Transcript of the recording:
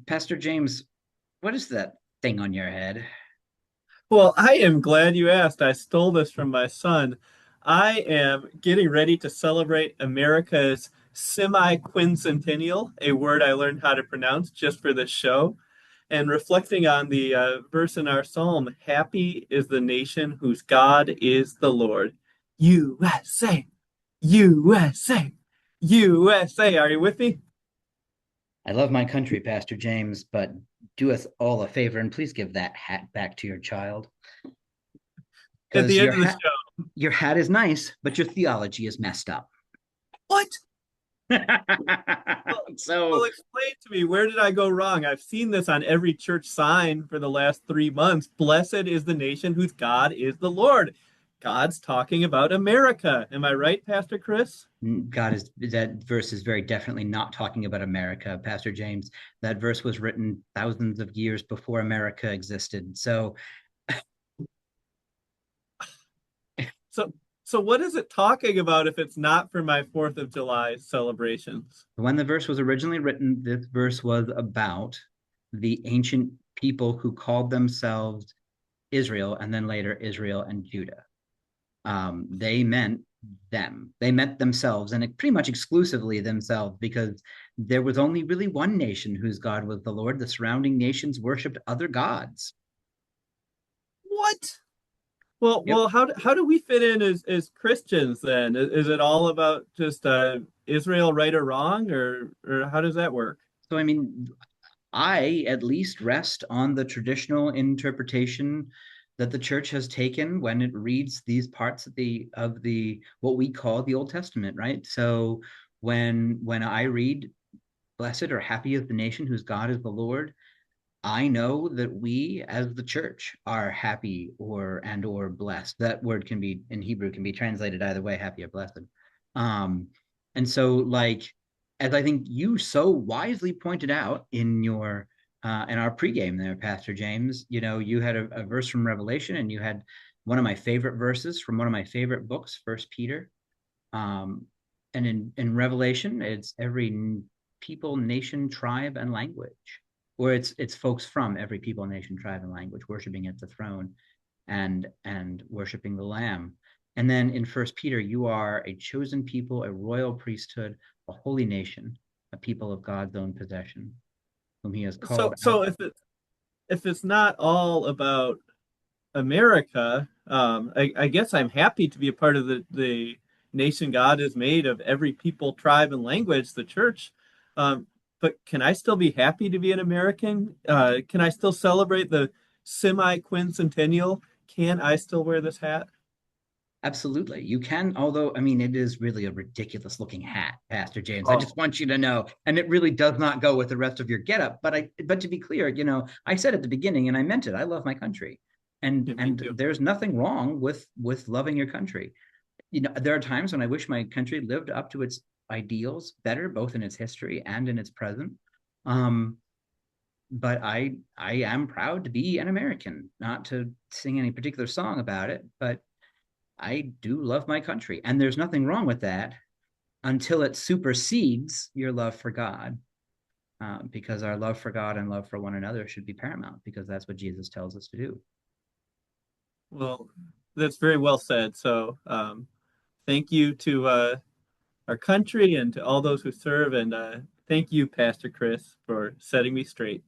Pastor James, what is that thing on your head? Well, I am glad you asked. I stole this from my son. I am getting ready to celebrate America's semi-quincentennial, a word I learned how to pronounce just for this show, and reflecting on the verse in our psalm, happy is the nation whose God is the Lord. USA, USA, USA. Are you with me? I love my country, Pastor James, but do us all a favor and please give that hat back to your child. At Because the your end of the hat show. your hat is nice, but your theology is messed up. What? Well, So explain to me, where did I go wrong? I've seen this on every church sign for the last 3 months. Blessed is the nation whose God is the Lord. God's talking about America. Am I right, Pastor Chris? God is that verse is very definitely not talking about America, Pastor James. That verse was written thousands of years before America existed. So So, so what is it talking about if it's not for my 4th of July celebrations? when the verse was originally written, this verse was about the ancient people who called themselves Israel and then later Israel and Judah. They meant them. They meant themselves and pretty much exclusively themselves because there was only really one nation whose God was the Lord. The surrounding nations worshipped other gods. What? Well, Yep. well, how do we fit in as Christians then? Is it all about just Israel right or wrong, or how does that work? So, I mean, I at least rest on the traditional interpretation that the church has taken when it reads these parts of the what we call the Old Testament, right? So when I read blessed or happy is the nation whose God is the Lord, I know that we as the church are happy or blessed. That word can be in Hebrew can be translated either way, happy or blessed. Um, and so like as I think you so wisely pointed out in our pregame there, Pastor James, you know, you had a verse from Revelation and you had one of my favorite verses from one of my favorite books, First Peter. Um, and in Revelation, it's every people, nation, tribe, and language, or it's folks from every people, nation, tribe, and language worshiping at the throne and worshiping the Lamb. And then in First Peter, you are a chosen people, a royal priesthood, a holy nation, a people of God's own possession, whom He has So, called out. so if it's not all about America, I guess I'm happy to be a part of the nation God has made of every people, tribe, and language, the church. Um, but can I still be happy to be an American? Can I still celebrate the semi-quincentennial? Can I still wear this hat? Absolutely. You can, although, I mean, it is really a ridiculous looking hat, Pastor James. I Oh, just want you to know. And it really does not go with the rest of your getup. But to be clear, you know, I said at the beginning and I meant it. I love my country. yeah, me And too. there's nothing wrong with loving your country. You know, there are times when I wish my country lived up to its ideals better, both in its history and in its present. Um, but I am proud to be an American, not to sing any particular song about it, but I do love my country, and there's nothing wrong with that until it supersedes your love for God, because our love for God and love for one another should be paramount, because that's what Jesus tells us to do. Well, that's very well said. So, thank you to our country and to all those who serve, and thank you, Pastor Chris, for setting me straight.